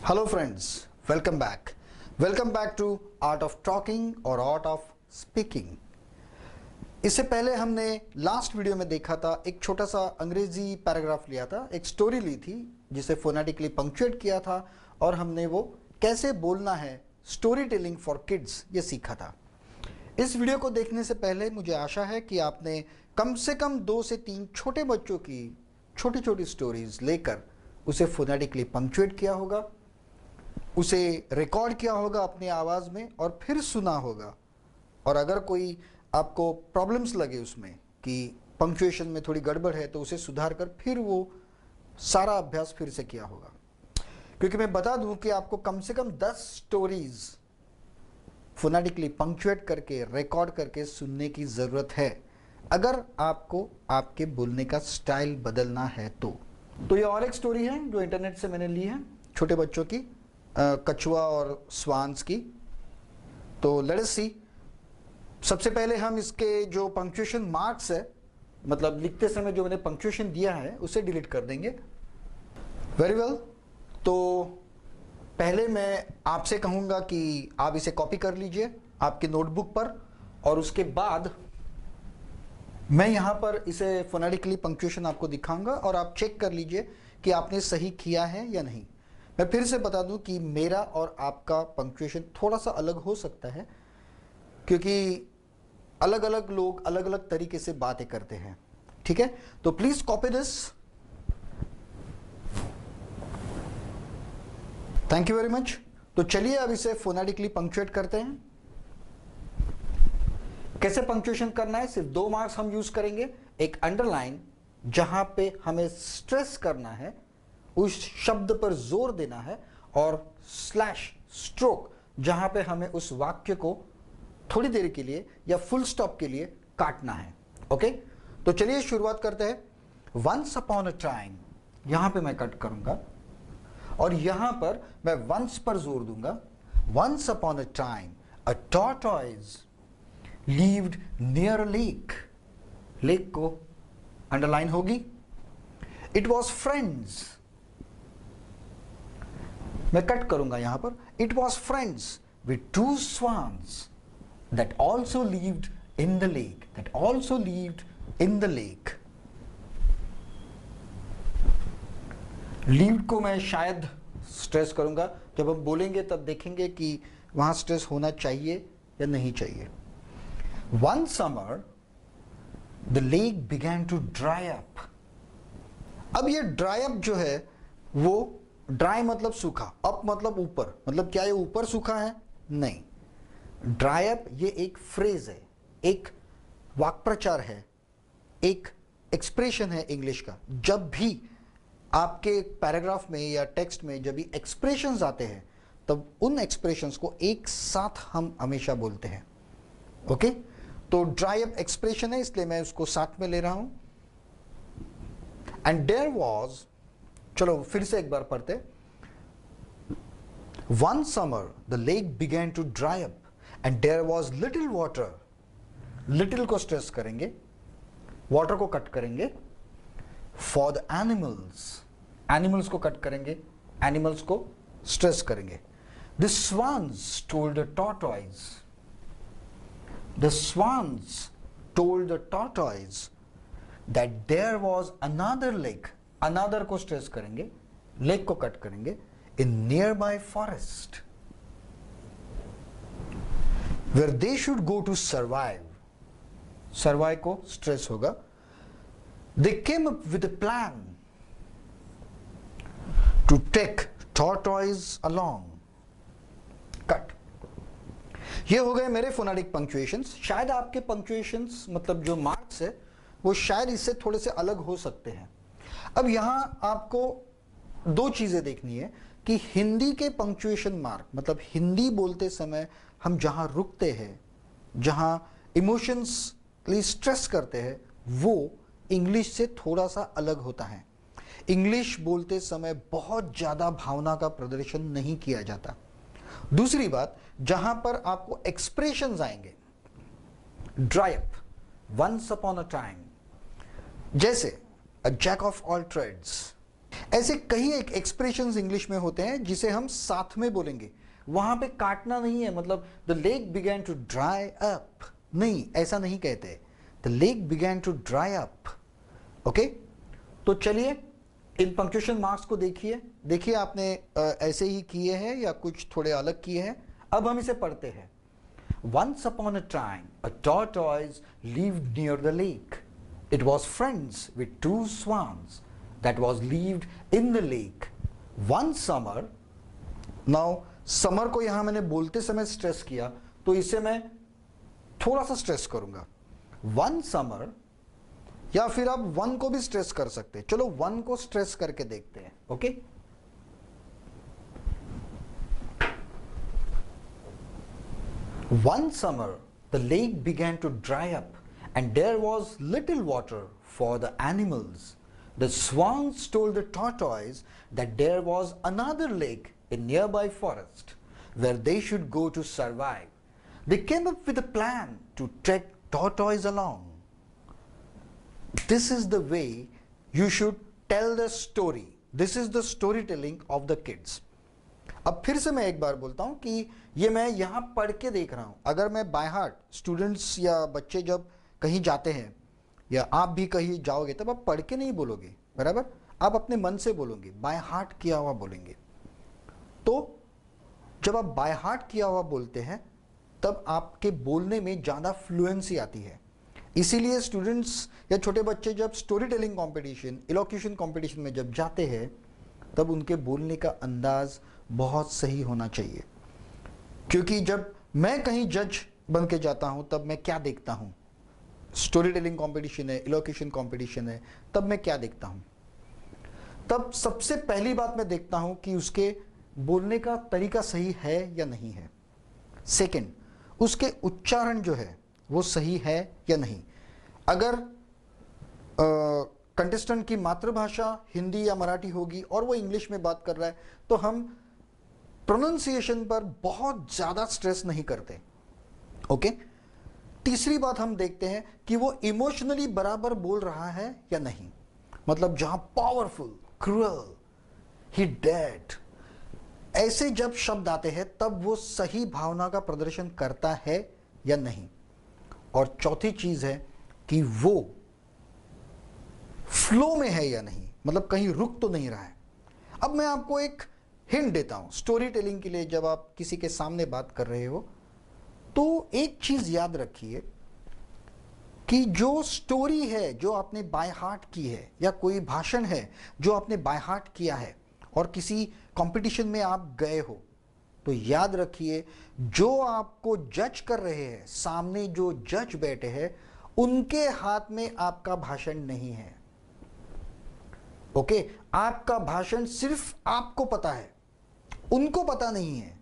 Hello friends, welcome back to art of talking और art of speaking. इससे पहले हमने लास्ट वीडियो में देखा था, एक छोटा सा अंग्रेजी पैराग्राफ लिया था, एक स्टोरी ली थी जिसे फोनेटिकली पंक्चुएट किया था और हमने वो कैसे बोलना है, स्टोरी टेलिंग फॉर किड्स, ये सीखा था। इस वीडियो को देखने से पहले मुझे आशा है कि आपने कम से कम 2 से 3 छोटे बच्चों की छोटी छोटी स्टोरीज लेकर उसे फोनेटिकली पंक्चुएट किया होगा, उसे रिकॉर्ड किया होगा अपनी आवाज़ में और फिर सुना होगा। और अगर कोई आपको प्रॉब्लम्स लगे उसमें कि पंक्चुएशन में थोड़ी गड़बड़ है तो उसे सुधार कर फिर वो सारा अभ्यास फिर से किया होगा। क्योंकि मैं बता दूं कि आपको कम से कम 10 स्टोरीज फोनेटिकली पंक्चुएट करके रिकॉर्ड करके सुनने की ज़रूरत है अगर आपको आपके बोलने का स्टाइल बदलना है तो ये और एक स्टोरी है जो इंटरनेट से मैंने ली है, छोटे बच्चों की, कछुआ और स्वान्स की। तो लेट अस सी। सबसे पहले हम इसके जो पंक्चुएशन मार्क्स है, मतलब लिखते समय जो मैंने पंक्चुएशन दिया है उसे डिलीट कर देंगे। Very well. तो पहले मैं आपसे कहूँगा कि आप इसे कॉपी कर लीजिए आपके नोटबुक पर, और उसके बाद मैं यहाँ पर इसे फोनेटिकली पंक्चुएशन आपको दिखाऊंगा और आप चेक कर लीजिए कि आपने सही किया है या नहीं। मैं फिर से बता दूं कि मेरा और आपका पंक्चुएशन थोड़ा सा अलग हो सकता है, क्योंकि अलग अलग लोग अलग अलग तरीके से बातें करते हैं। ठीक है, तो please copy this. Thank you very much. तो चलिए अब इसे फोनेटिकली पंक्चुएट करते हैं। कैसे पंक्चुएशन करना है, सिर्फ 2 मार्क्स हम यूज करेंगे। एक अंडरलाइन, जहां पे हमें स्ट्रेस करना है, उस शब्द पर जोर देना है, और स्लैश स्ट्रोक, जहां पे हमें उस वाक्य को थोड़ी देर के लिए या फुल स्टॉप के लिए काटना है। ओके, तो चलिए शुरुआत करते हैं। वंस अपॉन अ टाइम, यहां पे मैं कट करूंगा और यहां पर मैं वंस पर जोर दूंगा। Once upon a time a tortoise lived near a lake. Lake को अंडरलाइन होगी। It was friends. मैं कट करूंगा यहां पर। It was friends with 2 swans that also lived in the lake. That also lived in the lake. Lived को मैं शायद stress करूंगा। जब हम बोलेंगे तब देखेंगे कि वहां स्ट्रेस होना चाहिए या नहीं चाहिए। One summer, the lake began to dry up. अब ये dry up जो है वो dry मतलब सूखा, up मतलब ऊपर, मतलब क्या ये ऊपर सूखा है? नहीं। dry up ये एक फ्रेज है, एक वाक्प्रचार है, एक एक्सप्रेशन है इंग्लिश का। जब भी आपके पैराग्राफ में या टेक्स्ट में जब भी एक्सप्रेशंस आते हैं तब उन एक्सप्रेशंस को एक साथ हम हमेशा बोलते हैं। ओके, तो ड्राई अप एक्सप्रेशन है इसलिए मैं उसको साथ में ले रहा हूं। एंड देयर वॉज, चलो फिर से एक बार पढ़ते। One summer the lake began to dry up and there was little water. Little को स्ट्रेस करेंगे, वाटर को कट करेंगे। फॉर द एनिमल्स, एनिमल्स को कट करेंगे, एनिमल्स को स्ट्रेस करेंगे। The swans told the tortoise. The swans told the tortoise that there was another lake. Another को stress करेंगे, lake को कट करेंगे, in nearby forest where they should go to survive. Survive को stress होगा। They came up with a plan to take tortoise along. Cut. ये हो गए मेरे फोनेटिक पंक्चुएशंस। शायद आपके पंक्चुएशंस, मतलब जो मार्क्स है, वो शायद इससे थोड़े से अलग हो सकते हैं। अब यहां आपको 2 चीजें देखनी है कि हिंदी के पंक्चुएशन मार्क, मतलब हिंदी बोलते समय हम जहां रुकते हैं, जहां इमोशंसली स्ट्रेस करते हैं, वो इंग्लिश से थोड़ा सा अलग होता है। इंग्लिश बोलते समय बहुत ज्यादा भावना का प्रदर्शन नहीं किया जाता। दूसरी बात, जहां पर आपको एक्सप्रेशंस आएंगे, dry up, once upon a time, जैसे a jack of all trades, ऐसे कई एक एक्सप्रेशंस इंग्लिश में होते हैं जिसे हम साथ में बोलेंगे। वहां पे काटना नहीं है, मतलब the lake began to dry up, नहीं, ऐसा नहीं कहते। The lake began to dry up. Okay, तो चलिए इन पंक्चुएशन मार्क्स को देखिए आपने ऐसे ही किए हैं या कुछ थोड़े अलग किए हैं। अब हम इसे पढ़ते हैं। Once upon a time, a tortoise lived near the lake. It was friends with two swans that was lived in the lake. One summer, now summer को यहां मैंने बोलते समय स्ट्रेस किया, तो इसे मैं थोड़ा सा स्ट्रेस करूंगा। One summer, या फिर आप वन को भी स्ट्रेस कर सकते हैं। चलो वन को स्ट्रेस करके देखते हैं। Okay, One summer, the lake began to dry up, and there was little water for the animals. The swans told the tortoise that there was another lake in nearby forest where they should go to survive. They came up with a plan to take tortoise along. This is the way you should tell the story. This is the storytelling of the kids. अब फिर से मैं एक बार बोलता हूं कि ये मैं यहां पढ़ के देख रहा हूं। अगर मैं बाय हार्ट, स्टूडेंट्स या बच्चे जब कहीं जाते हैं या आप भी कहीं जाओगे तब आप पढ़ के नहीं बोलोगे, बराबर, आप अपने मन से बोलोगे, बाय हार्ट किया हुआ बोलेंगे। तो जब आप बाय हार्ट किया हुआ बोलते हैं तब आपके बोलने में ज़्यादा फ्लुएंसी आती है। इसीलिए स्टूडेंट्स या छोटे बच्चे जब स्टोरी टेलिंग कॉम्पिटिशन, इलोक्यूशन कॉम्पिटिशन में जब जाते हैं तब उनके बोलने का अंदाज बहुत सही होना चाहिए। क्योंकि जब मैं कहीं जज बन के जाता हूं तब मैं क्या देखता हूं, स्टोरी टेलिंग कॉम्पिटिशन है, इलोक्यूशन कॉम्पिटिशन है, तब मैं क्या देखता हूं? तब सबसे पहली बात मैं देखता हूं कि उसके बोलने का तरीका सही है या नहीं है। सेकंड, उसके उच्चारण जो है वो सही है या नहीं। अगर कंटेस्टेंट की मातृभाषा हिंदी या मराठी होगी और वो इंग्लिश में बात कर रहा है तो हम प्रोनाउंसिएशन पर बहुत ज़्यादा स्ट्रेस नहीं करते। ओके, तीसरी बात हम देखते हैं कि वो इमोशनली बराबर बोल रहा है या नहीं। मतलब जहां पावरफुल, क्रूअल, ही डेड, ऐसे जब शब्द आते हैं तब वो सही भावना का प्रदर्शन करता है या नहीं। और चौथी चीज है कि वो फ्लो में है या नहीं, मतलब कहीं रुक तो नहीं रहा है। अब मैं आपको एक हिंट देता हूं स्टोरी टेलिंग के लिए। जब आप किसी के सामने बात कर रहे हो तो एक चीज याद रखिए कि जो स्टोरी है जो आपने बाय हार्ट की है या कोई भाषण है जो आपने बाय हार्ट किया है और किसी कंपटीशन में आप गए हो, तो याद रखिए जो आपको जज कर रहे हैं, सामने जो जज बैठे हैं, उनके हाथ में आपका भाषण नहीं है। ओके, आपका भाषण सिर्फ आपको पता है, उनको पता नहीं है।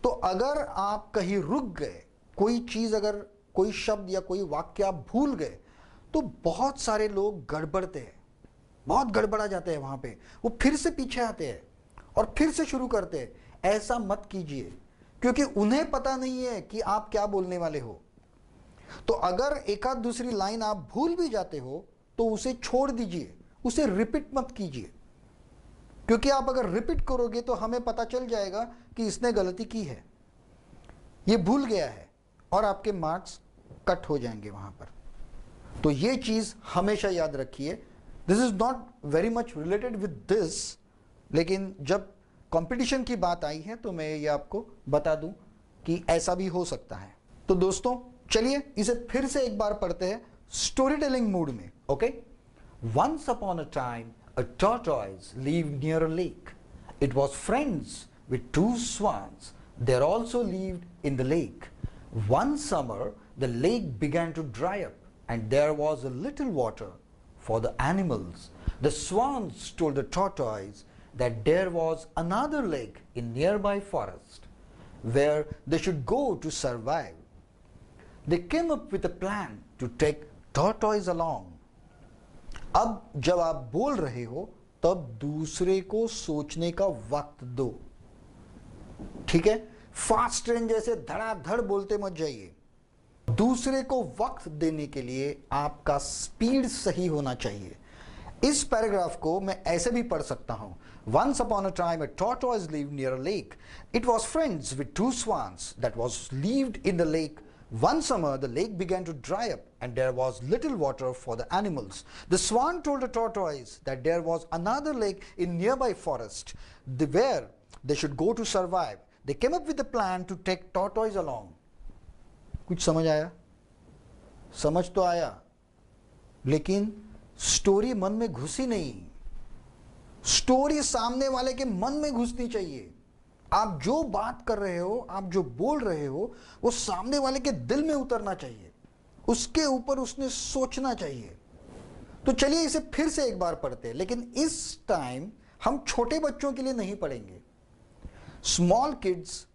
तो अगर आप कहीं रुक गए, कोई चीज, अगर कोई शब्द या कोई वाक्य आप भूल गए, तो बहुत सारे लोग गड़बड़ते हैं, बहुत गड़बड़ा जाते हैं। वहां पे वो फिर से पीछे आते हैं और फिर से शुरू करते हैं। ऐसा मत कीजिए, क्योंकि उन्हें पता नहीं है कि आप क्या बोलने वाले हो। तो अगर एक आध दूसरी लाइन आप भूल भी जाते हो तो उसे छोड़ दीजिए, उसे रिपीट मत कीजिए। क्योंकि आप अगर रिपीट करोगे तो हमें पता चल जाएगा कि इसने गलती की है, ये भूल गया है, और आपके मार्क्स कट हो जाएंगे वहां पर। तो ये चीज हमेशा याद रखिए। This is not very much related with this, लेकिन जब कंपटीशन की बात आई है तो मैं ये आपको बता दूं कि ऐसा भी हो सकता है। तो दोस्तों चलिए इसे फिर से एक बार पढ़ते हैं स्टोरी टेलिंग मूड में। Okay, once upon a time a tortoise lived near a lake. It was friends with two swans. They also lived in the lake. One summer, the lake began to dry up, and there was a little water for the animals. The swans told the tortoise that there was another lake in nearby forest where they should go to survive. They came up with a plan to take tortoise along. अब जब आप बोल रहे हो तब दूसरे को सोचने का वक्त दो, ठीक है? फास्ट ट्रेन जैसे धड़ाधड़ बोलते मत जाइए। दूसरे को वक्त देने के लिए आपका स्पीड सही होना चाहिए। इस पैराग्राफ को मैं ऐसे भी पढ़ सकता हूं. Once upon a time a tortoise lived near a lake. It was friends with two swans that was lived in the lake. One summer the lake began to dry up and there was little water for the animals. The swan told the tortoise that there was another lake in nearby forest where they should go to survive. They came up with a plan to take tortoise along. कुछ समझ आया? समझ तो आया, लेकिन story मन में घुसी नहीं. स्टोरी सामने वाले के मन में घुसनी चाहिए. आप जो बात कर रहे हो, आप जो बोल रहे हो, वो सामने वाले के दिल में उतरना चाहिए. उसके ऊपर उसने सोचना चाहिए. तो चलिए इसे फिर से एक बार पढ़ते हैं, लेकिन इस टाइम हम छोटे बच्चों के लिए नहीं पढ़ेंगे. स्मॉल किड्स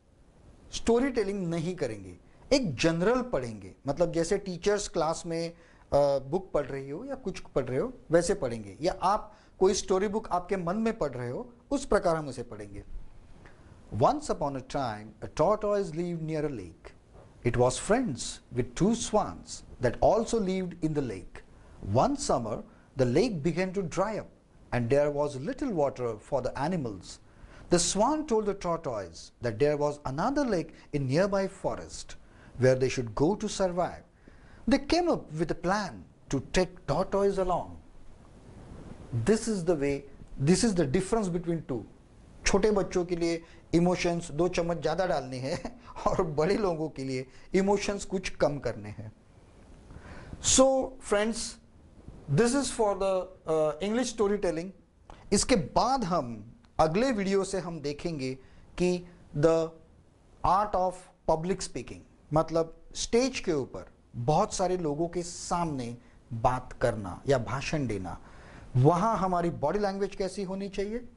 स्टोरी टेलिंग नहीं करेंगे, एक जनरल पढ़ेंगे. मतलब जैसे टीचर्स क्लास में बुक पढ़ रही हो या कुछ पढ़ रहे हो वैसे पढ़ेंगे, या आप कोई स्टोरी बुक आपके मन में पढ़ रहे हो उस प्रकार हम उसे पढ़ेंगे. Once upon a time a tortoise lived near a lake. It was friends with two swans that also lived in the lake. One summer the lake began to dry up and there was little water for the animals. The swan told the tortoise that there was another lake in nearby forest where they should go to survive. They came up with a plan to take tortoise along. This is the way, this is the difference between two. छोटे बच्चों के लिए emotions 2 चम्मच ज़्यादा डालने हैं और बड़े लोगों के लिए इमोशंस कुछ कम करने हैं. So friends, this is for the English story telling. इसके बाद हम अगले वीडियो से हम देखेंगे कि the art of public speaking, मतलब स्टेज के ऊपर बहुत सारे लोगों के सामने बात करना या भाषण देना. वहाँ हमारी बॉडी लैंग्वेज कैसी होनी चाहिए,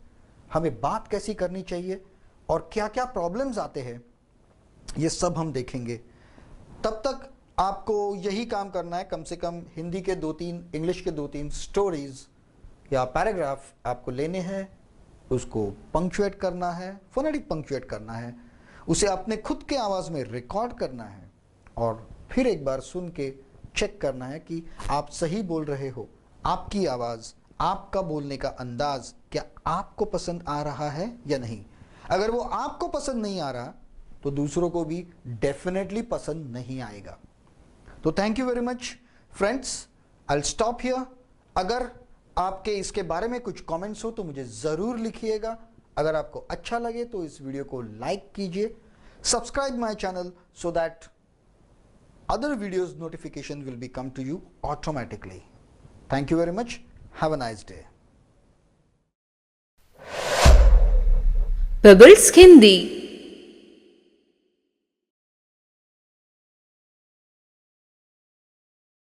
हमें बात कैसी करनी चाहिए और क्या क्या प्रॉब्लम्स आते हैं, ये सब हम देखेंगे. तब तक आपको यही काम करना है, कम से कम हिंदी के 2-3, इंग्लिश के 2-3 स्टोरीज या पैराग्राफ आपको लेने हैं, उसको पंक्चुएट करना है, फोनेटिक पंक्चुएट करना है, उसे अपने खुद के आवाज़ में रिकॉर्ड करना है और फिर एक बार सुन के चेक करना है कि आप सही बोल रहे हो. आपकी आवाज़, आपका बोलने का अंदाज क्या आपको पसंद आ रहा है या नहीं. अगर वो आपको पसंद नहीं आ रहा तो दूसरों को भी डेफिनेटली पसंद नहीं आएगा. तो thank you very much friends, I will stop here. अगर आपके इसके बारे में कुछ कमेंट्स हो तो मुझे ज़रूर लिखिएगा. अगर आपको अच्छा लगे तो इस वीडियो को लाइक कीजिए, subscribe my channel so that other videos notification will be come to you automatically. Thank you very much. Have a nice day. Pebbles Hindi.